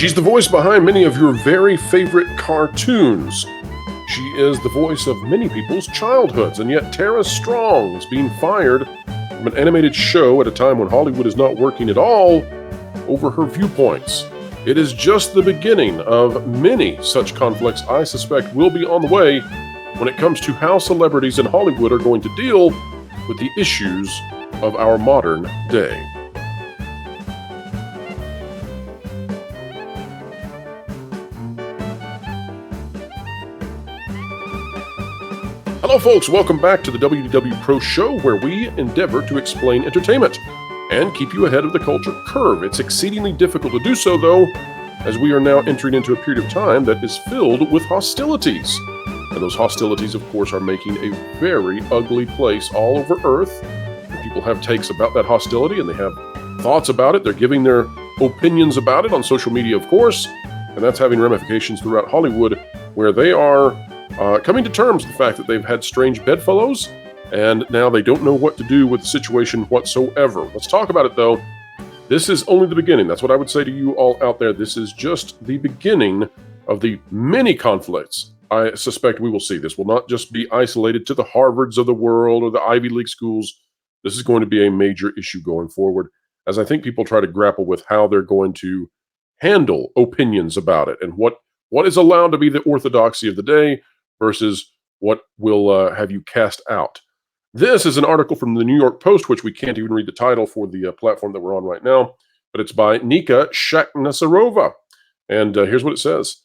She's the voice behind many of your very favorite cartoons. She is the voice of many people's childhoods, and yet Tara Strong is being fired from an animated show at a time when Hollywood is not working at all over her viewpoints. It is just the beginning of many such conflicts I suspect will be on the way when it comes to how celebrities in Hollywood are going to deal with the issues of our modern day. Hello folks, welcome back to the WDW Pro Show, where we endeavor to explain entertainment and keep you ahead of the culture curve. It's exceedingly difficult to do so, though, as we are now entering into a period of time that is filled with hostilities. And those hostilities, of course, are making a very ugly place all over Earth. And people have takes about that hostility, and they have thoughts about it. They're giving their opinions about it on social media, of course, and that's having ramifications throughout Hollywood, where they are coming to terms with the fact that they've had strange bedfellows, and now they don't know what to do with the situation whatsoever. Let's talk about it, though. This is only the beginning. That's what I would say to you all out there. This is just the beginning of the many conflicts I suspect we will see. This will not just be isolated to the Harvards of the world or the Ivy League schools. This is going to be a major issue going forward, as I think people try to grapple with how they're going to handle opinions about it and what is allowed to be the orthodoxy of the day versus what will have you cast out. This is an article from the New York Post, which we can't even read the title for the platform that we're on right now, but it's by Nika Shaknasarova. And here's what it says.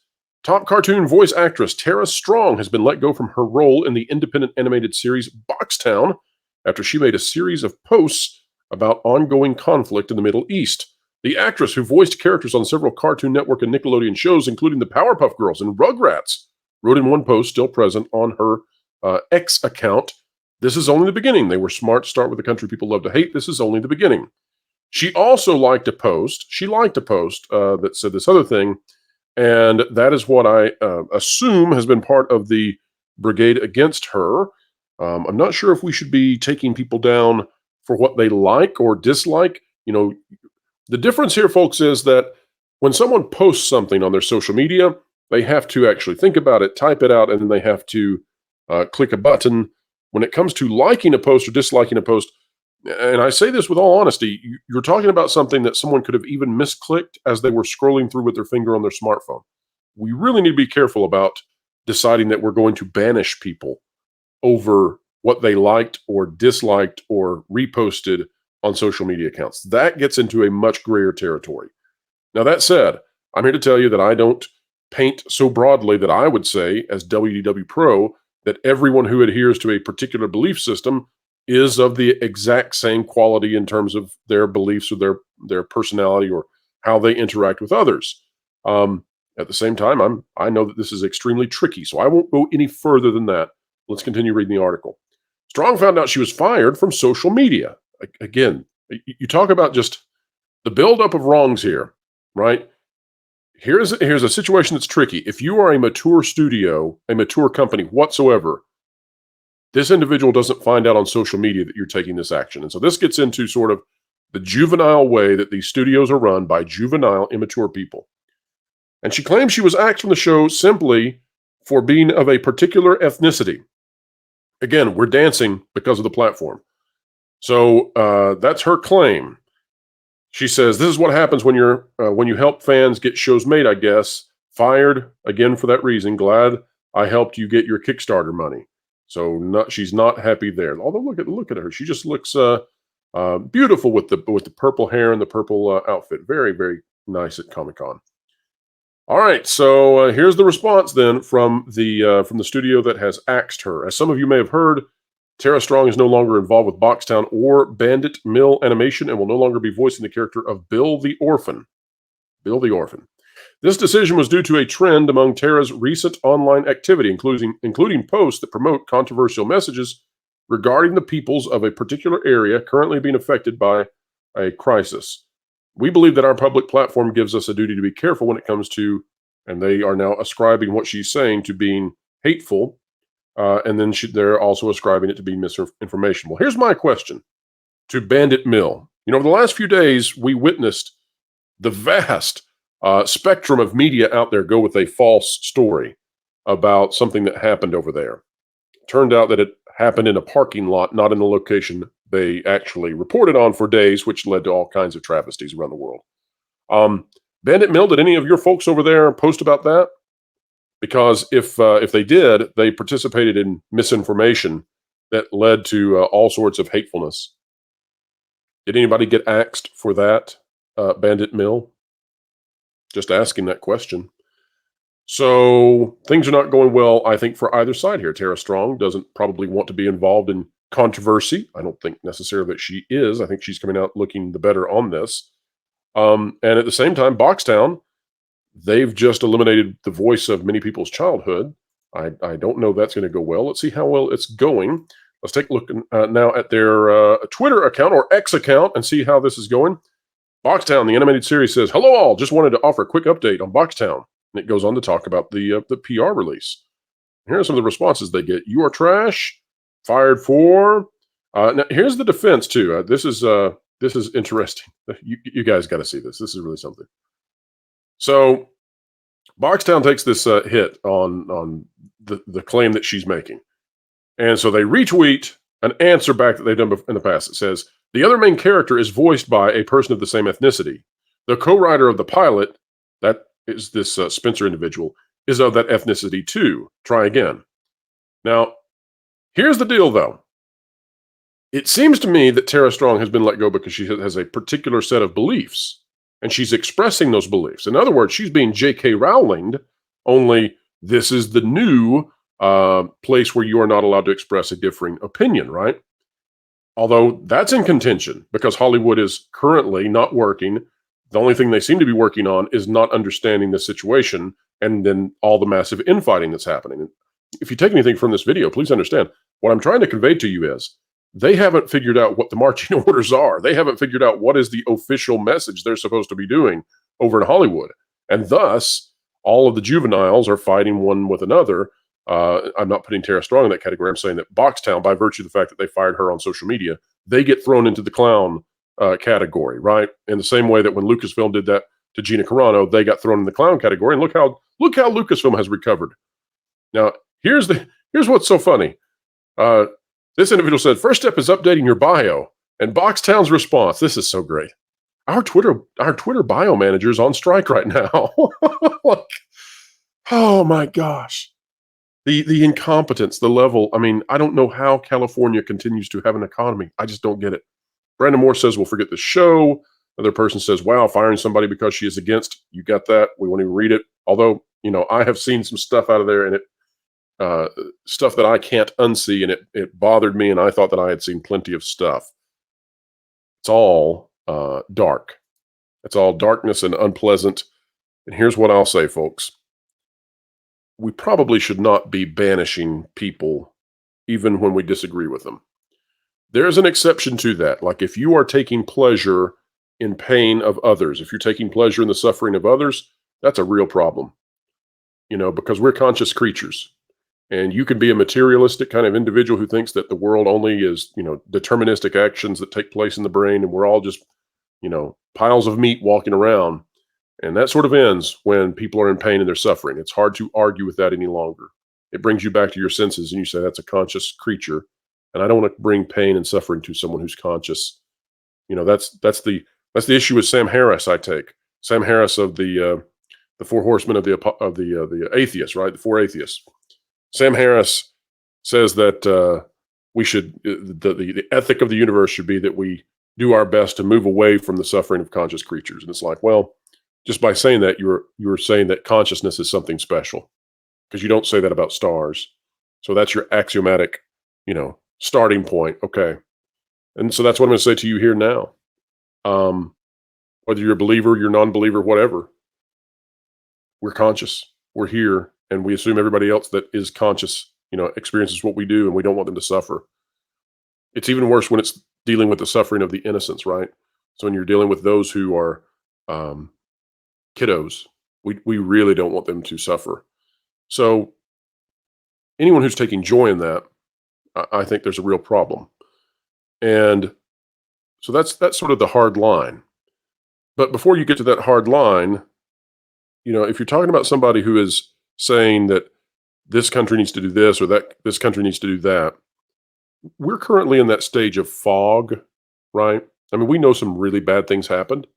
Top cartoon voice actress Tara Strong has been let go from her role in the independent animated series Boxtown after she made a series of posts about ongoing conflict in the Middle East. The actress, who voiced characters on several Cartoon Network and Nickelodeon shows, including the Powerpuff Girls and Rugrats, wrote in one post still present on her X account, "This is only the beginning. They were smart to start with the country people love to hate. This is only the beginning." She also liked a post. That said this other thing, and that is what I assume has been part of the brigade against her. I'm not sure if we should be taking people down for what they like or dislike. You know, the difference here, folks, is that when someone posts something on their social media, they have to actually think about it, type it out, and then they have to click a button. When it comes to liking a post or disliking a post, and I say this with all honesty, you're talking about something that someone could have even misclicked as they were scrolling through with their finger on their smartphone. We really need to be careful about deciding that we're going to banish people over what they liked or disliked or reposted on social media accounts. That gets into a much grayer territory. Now, that said, I'm here to tell you that I don't paint so broadly that I would say, as WDW Pro, that everyone who adheres to a particular belief system is of the exact same quality in terms of their beliefs or their personality or how they interact with others. At the same time, I know that this is extremely tricky, so I won't go any further than that. Let's continue reading the article. Strong found out she was fired from social media. Again, you talk about just the buildup of wrongs here, right? Here's a situation that's tricky. If you are a mature studio, a mature company whatsoever, this individual doesn't find out on social media that you're taking this action. And so this gets into sort of the juvenile way that these studios are run by juvenile, immature people. And she claims she was axed from the show simply for being of a particular ethnicity. Again, we're dancing because of the platform. So that's her claim. She says, "This is what happens when you help fans get shows made, I guess. Fired again for that reason. Glad I helped you get your Kickstarter money." So she's not happy there. Although look at her. She just looks beautiful with the purple hair and the purple outfit. Very, very nice at Comic-Con. All right, so here's the response then from the studio that has axed her. As some of you may have heard, Tara Strong is no longer involved with Boxtown or Banditmill animation and will no longer be voicing the character of Bill the Orphan. Bill the Orphan. This decision was due to a trend among Tara's recent online activity, including posts that promote controversial messages regarding the peoples of a particular area currently being affected by a crisis. We believe that our public platform gives us a duty to be careful when it comes to, and they are now ascribing what she's saying to being hateful, and then they're also ascribing it to being misinformation. Well, here's my question to Banditmill. You know, over the last few days, we witnessed the vast spectrum of media out there go with a false story about something that happened over there. Turned out that it happened in a parking lot, not in the location they actually reported on for days, which led to all kinds of travesties around the world. Bandit Mill, did any of your folks over there post about that? Because if they did, they participated in misinformation that led to all sorts of hatefulness. Did anybody get axed for that, Bandit Mill? Just asking that question. So things are not going well, I think, for either side here. Tara Strong doesn't probably want to be involved in controversy. I don't think necessarily that she is. I think she's coming out looking the better on this. And at the same time, Boxtown, they've just eliminated the voice of many people's childhood. I don't know that's going to go well. Let's see how well it's going. Let's take a look now at their Twitter account or X account and see how this is going. Boxtown, the animated series, says, "Hello all, just wanted to offer a quick update on Boxtown." And it goes on to talk about the PR release. Here are some of the responses they get. "You are trash. Fired for." Now, here's the defense, too. This is interesting. You guys got to see this. This is really something. So Boxtown takes this hit on the claim that she's making. And so they retweet an answer back that they've done in the past. It says, "The other main character is voiced by a person of the same ethnicity. The co-writer of the pilot," that is this Spencer individual, "is of that ethnicity too. Try again." Now, here's the deal, though. It seems to me that Tara Strong has been let go because she has a particular set of beliefs, and she's expressing those beliefs. In other words, she's being J.K. Rowling, only this is the new place where you are not allowed to express a differing opinion, right? Although that's in contention because Hollywood is currently not working. The only thing they seem to be working on is not understanding the situation and then all the massive infighting that's happening. And if you take anything from this video, please understand what I'm trying to convey to you is they haven't figured out what the marching orders are. They haven't figured out what is the official message they're supposed to be doing over in Hollywood. And thus, all of the juveniles are fighting one with another. I'm not putting Tara Strong in that category. I'm saying that Boxtown, by virtue of the fact that they fired her on social media, they get thrown into the clown category, right? In the same way that when Lucasfilm did that to Gina Carano, they got thrown in the clown category. And look how Lucasfilm has recovered. Now, here's what's so funny. This individual said, "First step is updating your bio." And Boxtown's response, this is so great. Our Twitter bio manager is on strike right now. Like, oh my gosh. The incompetence, the level. I mean, I don't know how California continues to have an economy. I just don't get it. Brandon Moore says, "We'll forget the show." Another person says, "Wow, firing somebody because she is against." You got that. We won't even read it. Although, I have seen some stuff out of there and stuff that I can't unsee, and it bothered me, and I thought that I had seen plenty of stuff. It's all dark. It's all darkness and unpleasant. And here's what I'll say, folks. We probably should not be banishing people even when we disagree with them. There's an exception to that. Like if you are taking pleasure in pain of others, if you're taking pleasure in the suffering of others, that's a real problem. Because we're conscious creatures. And you can be a materialistic kind of individual who thinks that the world only is, deterministic actions that take place in the brain, and we're all just, piles of meat walking around. And that sort of ends when people are in pain and they're suffering. It's hard to argue with that any longer. It brings you back to your senses, and you say, that's a conscious creature. And I don't want to bring pain and suffering to someone who's conscious. That's the issue with Sam Harris, I take. Sam Harris of the Four Horsemen of the atheists, right? The four atheists. Sam Harris says that we should the ethic of the universe should be that we do our best to move away from the suffering of conscious creatures. And it's like, well, just by saying that, you're saying that consciousness is something special, because you don't say that about stars. So that's your axiomatic, starting point. Okay. And so that's what I'm going to say to you here now. Whether you're a believer, you're a non-believer, whatever, we're conscious. We're here, and we assume everybody else that is conscious, experiences what we do, and we don't want them to suffer. It's even worse when it's dealing with the suffering of the innocents, right? So when you're dealing with those who are kiddos, we really don't want them to suffer. So anyone who's taking joy in that, I think there's a real problem. And so that's sort of the hard line. But before you get to that hard line, if you're talking about somebody who is saying that this country needs to do this or that this country needs to do that, we're currently in that stage of fog, right? I mean, we know some really bad things happened,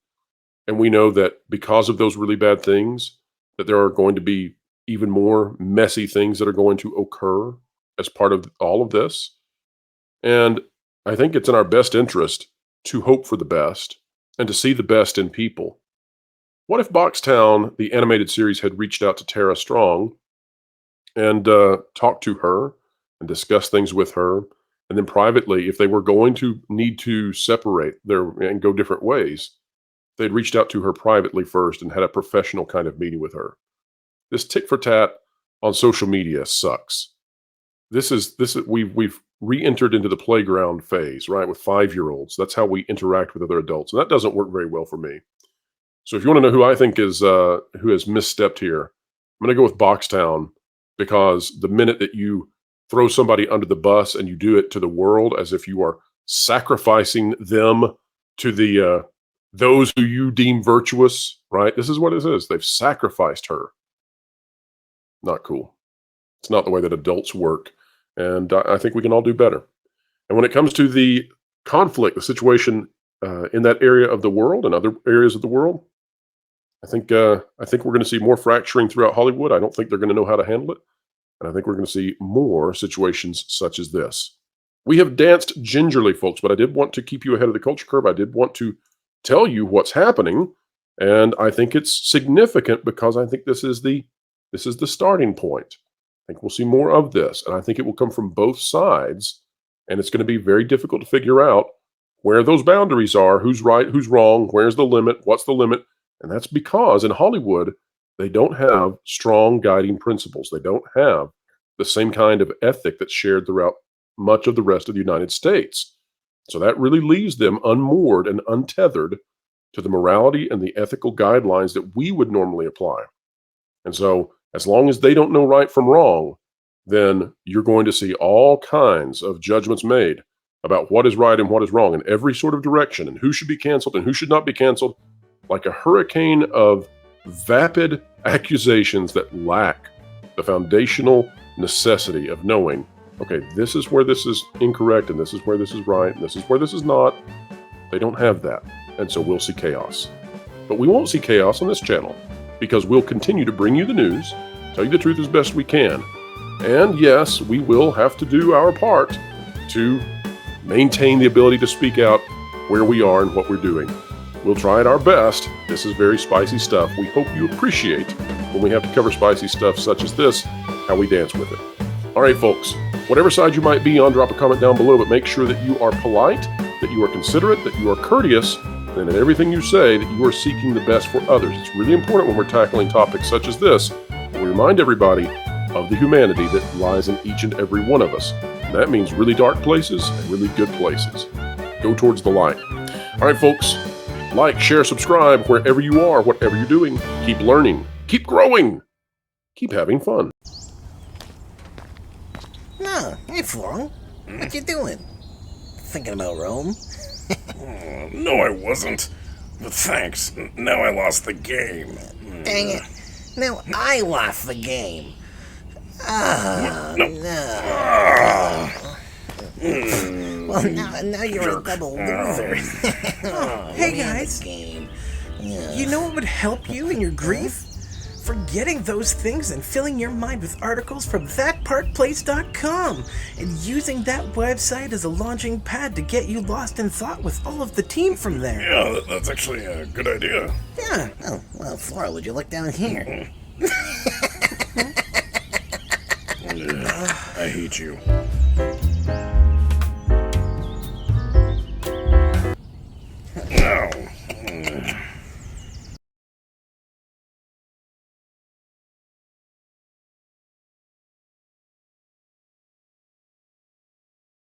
and we know that because of those really bad things, that there are going to be even more messy things that are going to occur as part of all of this. And I think it's in our best interest to hope for the best and to see the best in people. What if Boxtown, the animated series, had reached out to Tara Strong and talked to her and discussed things with her, and then privately, if they were going to need to separate and go different ways, they'd reached out to her privately first and had a professional kind of meeting with her. This tit for tat on social media sucks. We've re-entered into the playground phase, right? With 5-year-olds. That's how we interact with other adults. And that doesn't work very well for me. So if you want to know who I think is who has misstepped here, I'm going to go with Boxtown, because the minute that you throw somebody under the bus and you do it to the world as if you are sacrificing them to the those who you deem virtuous, right? This is what it is. They've sacrificed her. Not cool. It's not the way that adults work. And I think we can all do better. And when it comes to the conflict, the situation in that area of the world and other areas of the world, I think we're going to see more fracturing throughout Hollywood. I don't think they're going to know how to handle it. And I think we're going to see more situations such as this. We have danced gingerly, folks, but I did want to keep you ahead of the culture curve. I did want to tell you what's happening. And I think it's significant because I think this is the starting point. I think we'll see more of this. And I think it will come from both sides. And it's going to be very difficult to figure out where those boundaries are, who's right, who's wrong, where's the limit, what's the limit. And that's because in Hollywood, they don't have strong guiding principles. They don't have the same kind of ethic that's shared throughout much of the rest of the United States. So that really leaves them unmoored and untethered to the morality and the ethical guidelines that we would normally apply. And so as long as they don't know right from wrong, then you're going to see all kinds of judgments made about what is right and what is wrong in every sort of direction, and who should be canceled and who should not be canceled, like a hurricane of vapid accusations that lack the foundational necessity of knowing, okay, this is where this is incorrect, and this is where this is right, and this is where this is not. They don't have that, and so we'll see chaos. But we won't see chaos on this channel, because we'll continue to bring you the news, tell you the truth as best we can. And yes, we will have to do our part to maintain the ability to speak out where we are and what we're doing. We'll try it our best. This is very spicy stuff. We hope you appreciate when we have to cover spicy stuff such as this, how we dance with it. All right, folks, whatever side you might be on, drop a comment down below, but make sure that you are polite, that you are considerate, that you are courteous, and in everything you say, that you are seeking the best for others. It's really important when we're tackling topics such as this, that we remind everybody of the humanity that lies in each and every one of us. And that means really dark places and really good places. Go towards the light. All right, folks. Like, share, subscribe wherever you are, whatever you're doing. Keep learning. Keep growing. Keep having fun. No, hey Florence. What you doing? Thinking about Rome? No, I wasn't. But thanks. Now I lost the game. Dang it. Now I lost the game. Oh, no. Well, now you're a double loser. Hey guys, you know what would help you in your grief? Forgetting those things and filling your mind with articles from thatparkplace.com and using that website as a launching pad to get you lost in thought with all of the team from there. Yeah, that's actually a good idea. Yeah. Oh, well, Flora, would you look down here? I hate you.